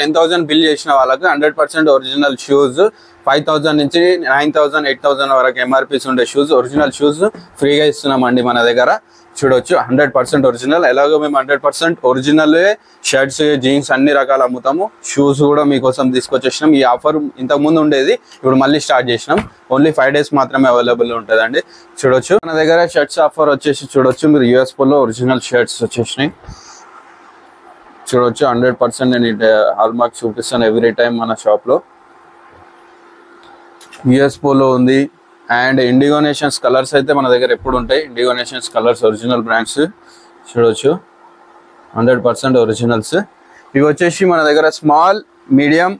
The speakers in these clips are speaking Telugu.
10,000 బిల్ చేసిన వాళ్ళకి 100% ఒరిజినల్ షూస్ 5,000 నుంచి 9,000 8,000 వరకు ఎంఆర్పీస్ ఉండే షూస్ ఒరిజినల్ షూస్ ఫ్రీగా ఇస్తున్నామండి మన దగ్గర. చూడొచ్చు 100% ఒరిజినల్. ఎలాగో మేము 100% ఒరిజినల్ షర్ట్స్ జీన్స్ అన్ని రకాలు అమ్ముతాము. షూస్ కూడా మీకోసం తీసుకొచ్చేసినాం. ఈ ఆఫర్ ఇంతకుముందు ఉండేది, ఇప్పుడు మళ్ళీ స్టార్ట్ చేసినాం. ఓన్లీ 5 days మాత్రమే అవైలబుల్ ఉంటుందండి. చూడొచ్చు మన దగ్గర షర్ట్స్ ఆఫర్ వచ్చేసి చూడొచ్చు మీరు యూఎస్ పోలో ఒరిజినల్ షర్ట్స్ వచ్చేసినాయి. చూడొచ్చు 100% నేను హాల్ మార్క్ చూపిస్తాను ఎవ్రీ టైం మన షాప్లో. యూఎస్ పోలో ఉంది అండ్ ఇండిగో నేషన్స్ కలర్స్ అయితే మన దగ్గర ఎప్పుడు ఉంటాయి. IndiGo nations colours original brands చూడొచ్చు 100% ఒరిజినల్స్. ఇవి వచ్చేసి మన దగ్గర స్మాల్ మీడియం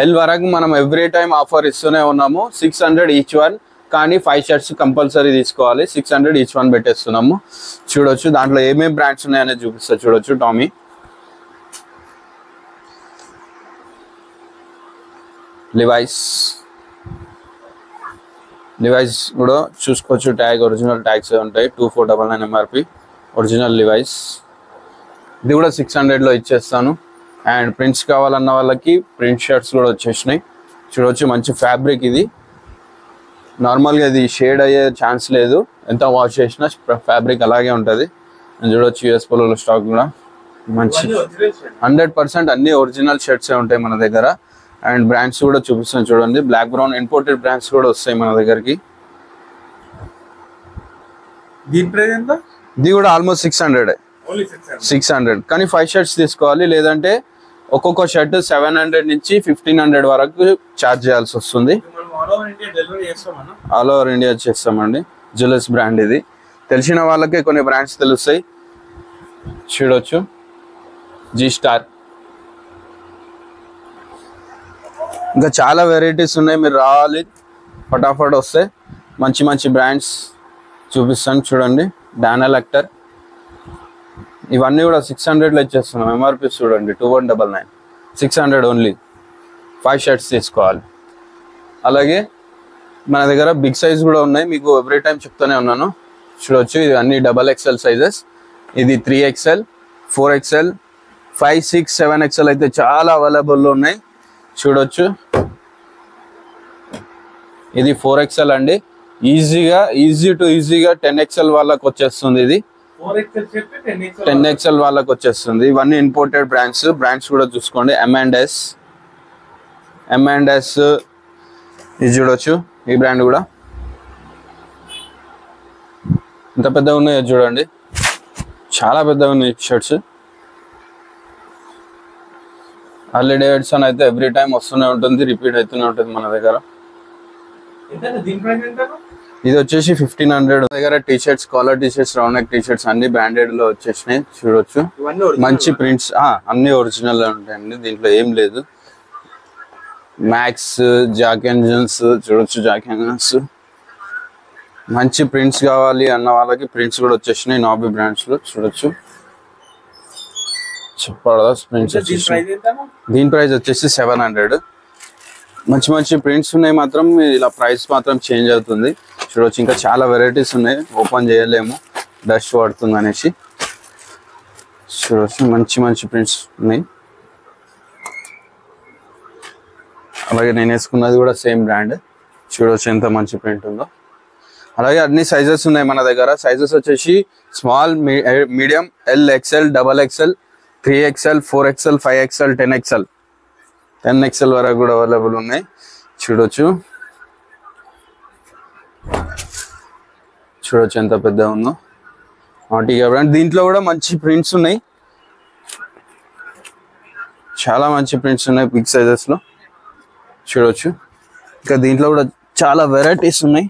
ఎల్ వరకు మనం ఎవ్రీ టైం ఆఫర్ ఇస్తూనే ఉన్నాము. 600 ఈచ్ వన్, కానీ 5 షర్ట్స్ కంపల్సరీ తీసుకోవాలి. 600 ఈచ్ వన్ పెట్టేస్తున్నాము. చూడొచ్చు దాంట్లో ఏమేమి బ్రాండ్స్ ఉన్నాయనేది చూపిస్తా. చూడొచ్చు టామీ, లివైస్ కూడా చూసుకోవచ్చు. ట్యాగ్ ఒరిజినల్ ట్యాగ్స్ ఉంటాయి. 2499 ఎంఆర్పి ఒరిజినల్ లివైస్. ఇది కూడా 600లో ఇచ్చేస్తాను. అండ్ ప్రింట్స్ కావాలన్న వాళ్ళకి ప్రింట్ షర్ట్స్ కూడా వచ్చేసినాయి. చూడవచ్చు మంచి ఫ్యాబ్రిక్. ఇది నార్మల్గా ఇది షేడ్ అయ్యే ఛాన్స్ లేదు, ఎంత వాష్ చేసినా ఫ్యాబ్రిక్ అలాగే ఉంటుంది. చూడవచ్చు యూఎస్ పోలో స్టాక్ కూడా మంచి 100% అన్ని ఒరిజినల్ షర్ట్సే ఉంటాయి మన దగ్గర. అండ్ బ్రాండ్స్ కూడా చూపిస్తాను చూడండి. బ్లాక్ బ్రౌన్ ఇంపోర్టెడ్ బ్రాండ్స్ కూడా వస్తాయి మన దగ్గరికి. ఇది కూడా ఆల్మోస్ట్ 600 కానీ 5 షర్ట్స్ తీసుకోవాలి. లేదంటే ఒక్కొక్క షర్ట్ 700 నుంచి 1500 వరకు ఛార్జ్ చేయాల్సి వస్తుంది. ఆల్ ఓవర్ ఇండియా చేస్తామండి. జ్యువెలర్స్ బ్రాండ్ ఇది. తెలిసిన వాళ్ళకే కొన్ని బ్రాండ్స్ తెలుస్తాయి. చూడొచ్చు జీ స్టార్, ఇంకా చాలా వెరైటీస్ ఉన్నాయి. మీరు రావాలి, ఫటాఫట్ వస్తే మంచి మంచి బ్రాండ్స్ చూపిస్తాను. చూడండి డానల్ యాక్టర్, ఇవన్నీ కూడా 600లో ఇచ్చేస్తున్నాం. ఎంఆర్పీ చూడండి 2199, 600 ఓన్లీ. 5 షర్ట్స్ తీసుకోవాలి. అలాగే మన దగ్గర బిగ్ సైజ్ కూడా ఉన్నాయి, మీకు ఎవ్రీ టైం చెప్తూనే ఉన్నాను. చూడొచ్చు ఇది అన్ని XXL సైజెస్. ఇది 3XL, 4XL, 5, 6, 7XL అయితే చాలా అవైలబుల్లో ఉన్నాయి. చూడొచ్చు ఇది 4XL అండి. ఈజీగా 10XL వాళ్ళకి వచ్చేస్తుంది. ఇది 10XL వాళ్ళకి వచ్చేస్తుంది. ఇవన్నీ ఇంపోర్టెడ్ బ్రాండ్స్ కూడా చూసుకోండి. M&S ఇది చూడొచ్చు. ఈ బ్రాండ్ కూడా ఎంత పెద్దగా ఉన్నాయో చూడండి, చాలా పెద్దగా ఉన్నాయి షర్ట్స్. హార్లీ డేవిడ్సన్ అయితే ఎవ్రీ టైం వస్తూనే ఉంటుంది, రిపీట్ అవుతూనే ఉంటుంది మన దగ్గర. ఇది వచ్చేసి 1500. దగ్గర T shirts, collar T shirts, round neck T shirts అన్ని బ్రాండెడ్ లో వచ్చేసినాయి. చూడొచ్చు మంచి ప్రింట్స్ అన్ని ఒరిజినల్ ఉంటాయండి, దీంట్లో ఏం లేదు. మ్యాక్స్, జాక్ అండ్ జోన్స్ చూడొచ్చు. జాక్ అండ్ జోన్స్ మంచి ప్రింట్స్ కావాలి అన్న వాళ్ళకి ప్రింట్స్ కూడా వచ్చేసినాయి. నాబీ బ్రాండ్స్ లో చూడొచ్చు. దీని ప్రైస్ వచ్చేసి 700. మంచి ప్రింట్స్ ఉన్నాయి. మాత్రం ఇలా ప్రైస్ మాత్రం చేంజ్ అవుతుంది. చూడొచ్చు ఇంకా చాలా వెరైటీస్ ఉన్నాయి, ఓపెన్ చేయలేము డస్ట్ పడుతుంది అనేసి. చూడొచ్చు మంచి ప్రింట్స్ ఉన్నాయి. అలాగే నేను వేసుకున్నది కూడా సేమ్ బ్రాండ్. చూడొచ్చు ఎంత మంచి ప్రింట్ ఉందో. అలాగే అన్ని సైజెస్ ఉన్నాయి మన దగ్గర. సైజెస్ వచ్చేసి small, medium, XL, XXL, 3XL, 4XL, 5XL, 10XL వరకు కూడా అవైలబుల్ ఉన్నాయి. చూడొచ్చు ఎంత పెద్ద ఉందో ఆర్టిగా బ్రాండ్. దీంట్లో కూడా మంచి ప్రింట్స్ ఉన్నాయి, చాలా మంచి ప్రింట్స్ ఉన్నాయి బిగ్ సైజెస్ లో. చూడొచ్చు ఇంకా దీంట్లో కూడా చాలా వెరైటీస్ ఉన్నాయి.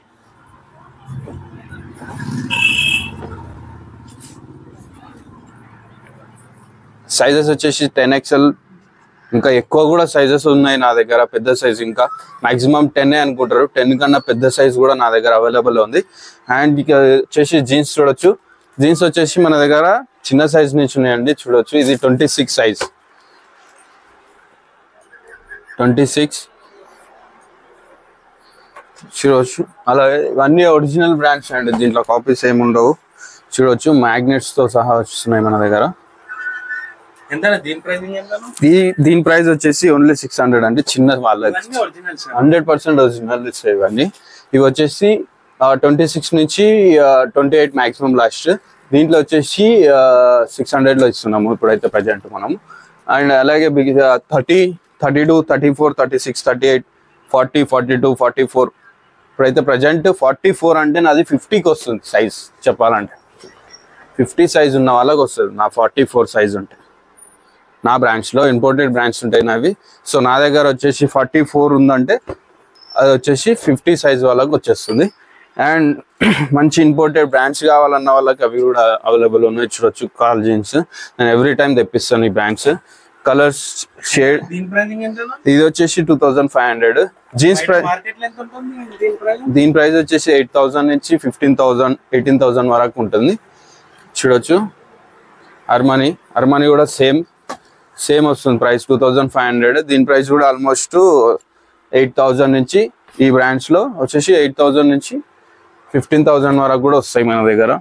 సైజెస్ వచ్చేసి 10XL, ఇంకా ఎక్కువ కూడా సైజెస్ ఉన్నాయి నా దగ్గర. పెద్ద సైజ్ ఇంకా మాక్సిమం 10 అనుకుంటారు, 10 కన్నా పెద్ద సైజ్ కూడా నా దగ్గర అవైలబుల్ ఉంది. అండ్ ఇక వచ్చేసి జీన్స్ చూడొచ్చు. జీన్స్ వచ్చేసి మన దగ్గర చిన్న సైజ్ నుంచి ఉన్నాయండి. చూడొచ్చు ఇది 26 సైజ్, 26 చూడొచ్చు. అలాగే ఇవన్నీ ఒరిజినల్ బ్రాండ్స్ అండి, దీంట్లో కాపీస్ ఏమి ఉండవు. చూడొచ్చు మ్యాగ్నెట్స్ తో సహా వస్తున్నాయి మన దగ్గర. దీని ప్రైస్ వచ్చేసి ఓన్లీ 600 అండి. చిన్న వాళ్ళకి 100% ఒరిజినల్ ఇవన్నీ. ఇవి వచ్చేసి 26 నుంచి 28 మాక్సిమం లాస్ట్. దీంట్లో వచ్చేసి 600 లో ఇస్తున్నాము ఇప్పుడైతే ప్రజెంట్ మనం. అండ్ అలాగే 30, 32, 34, 36, 38, 40, 42, 44. ఇప్పుడైతే ప్రజెంట్ 44 అంటే నాది 50కి వస్తుంది సైజ్. చెప్పాలంటే 50 సైజ్ ఉన్న వాళ్ళకి వస్తుంది నా 44 సైజ్ ఉంటే. నా బ్రాంచ్లో ఇంపోర్టెడ్ బ్రాండ్స్ ఉంటాయి నావి. సో నా దగ్గర వచ్చేసి 44 ఉందంటే అది వచ్చేసి 50 సైజ్ వాళ్ళకి వచ్చేస్తుంది. అండ్ మంచి ఇంపోర్టెడ్ బ్రాండ్స్ కావాలన్న వాళ్ళకి అవి కూడా అవైలబుల్ ఉన్నాయి. చూడొచ్చు కాల్ జీన్స్. నేను ఎవ్రీ టైం తెప్పిస్తాను ఈ బ్రాండ్స్. కలర్స్ షేడ్ ఇది వచ్చేసి 2500. జీన్స్ ప్రైస్ దీని ప్రైస్ వచ్చేసి 8000 నుంచి 15,000, 18,000 వరకు ఉంటుంది. చూడొచ్చు అర్మానీ కూడా సేమ్ వస్తుంది ప్రైస్ 2500. దీని ప్రైస్ కూడా ఆల్మోస్ట్ 8000 నుంచి ఈ బ్రాండ్స్ లో వచ్చేసి 8000 నుంచి 15,000 వరకు కూడా వస్తాయి మన దగ్గర.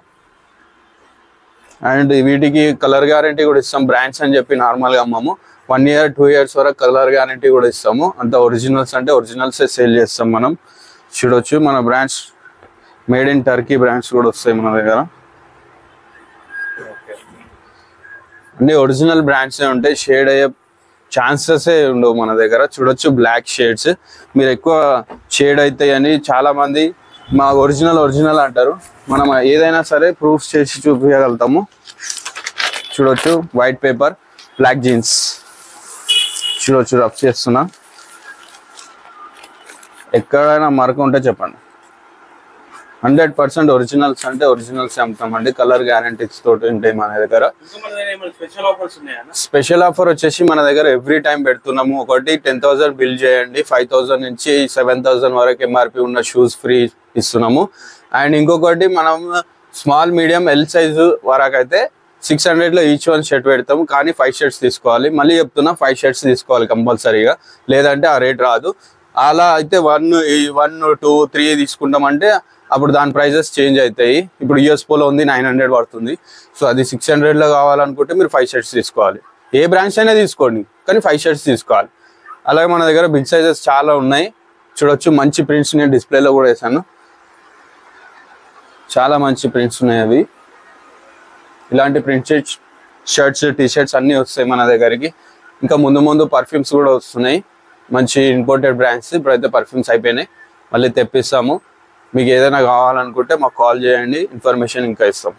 అండ్ వీటికి కలర్ గ్యారంటీ కూడా ఇస్తాం. బ్రాండ్స్ అని చెప్పి నార్మల్గా అమ్మము. 1 year 2 years వరకు కలర్ గ్యారంటీ కూడా ఇస్తాము. అంత ఒరిజినల్స్ అంటే ఒరిజినల్సే సేల్ చేస్తాం మనం. చూడొచ్చు మన brands made in Turkey brands కూడా వస్తాయి మన దగ్గర. అన్ని ఒరిజినల్ బ్రాండ్సే ఉంటాయి. షేడ్ అయ్యే ఛాన్సెసే ఉండవు మన దగ్గర. చూడొచ్చు బ్లాక్ షేడ్స్. మీరు ఎక్కువ షేడ్ అవుతాయని చాలా మంది మా ఒరిజినల్ అంటారు. మనం ఏదైనా సరే ప్రూఫ్ చేసి చూపించగలుగుతాము. చూడొచ్చు వైట్ పేపర్ బ్లాక్ జీన్స్. చూడొచ్చు రఫ్ చేస్తున్నా. ఎక్కడైనా మరక ఉంటే చెప్పండి. 100% ఒరిజినల్స్ అంటే ఒరిజినల్స్ అమ్ముతామండి. కలర్ గ్యారంటీస్ తోటి ఉంటాయి మన దగ్గర. స్పెషల్ ఆఫర్ వచ్చేసి మన దగ్గర ఎవ్రీ టైం పెడుతున్నాము. ఒకటి 10,000 బిల్ చేయండి, 5,000 నుంచి 7,000 వరకు ఎంఆర్పి ఉన్న షూస్ ఫ్రీ ఇస్తున్నాము. అండ్ ఇంకొకటి మనం స్మాల్ మీడియం ఎల్ సైజు వరకు అయితే 600 లో ఈచ్ వన్ షర్ట్ పెడతాము. కానీ 5 షర్ట్స్ తీసుకోవాలి. మళ్ళీ చెప్తున్నా 5 షర్ట్స్ తీసుకోవాలి కంపల్సరీగా, లేదంటే ఆ రేట్ రాదు. అలా అయితే 1, 2, 3 తీసుకుంటామంటే అప్పుడు దాని ప్రైజెస్ చేంజ్ అవుతాయి. ఇప్పుడు యూఎస్ పోలో ఉంది 900 పడుతుంది. సో అది 600లో కావాలనుకుంటే మీరు 5 షర్ట్స్ తీసుకోవాలి. ఏ బ్రాండ్స్ అయినా తీసుకోండి కానీ 5 షర్ట్స్ తీసుకోవాలి. అలాగే మన దగ్గర బిగ్ సైజెస్ చాలా ఉన్నాయి. చూడొచ్చు మంచి ప్రింట్స్ నేను డిస్ప్లేలో కూడా వేసాను. చాలా మంచి ప్రింట్స్ ఉన్నాయి అవి. ఇలాంటి ప్రింటెడ్ షర్ట్స్, టీషర్ట్స్ అన్నీ వస్తాయి మన దగ్గరికి. ఇంకా ముందు పర్ఫ్యూమ్స్ కూడా వస్తున్నాయి, మంచి ఇంపోర్టెడ్ బ్రాండ్స్. ఇప్పుడైతే పర్ఫ్యూమ్స్ అయిపోయినాయి, మళ్ళీ తెప్పిస్తాము. మీకు ఏదైనా కావాలనుకుంటే మాకు కాల్ చేయండి, ఇన్ఫర్మేషన్ ఇంకా ఇస్తాం.